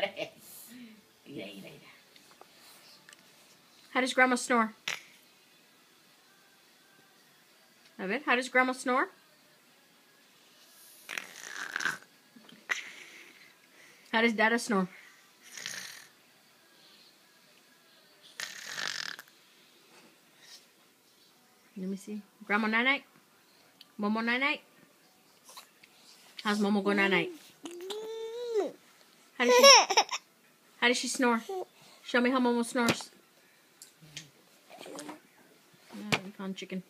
Mira, mira, mira. How does Grandma snore? A ver, how does Grandma snore? How does Dada snore? Let me see. Grandma night-night? Momo night-night? How's Momo go night-night? How does she snore? Show me how Momo snores. Yeah, we found chicken.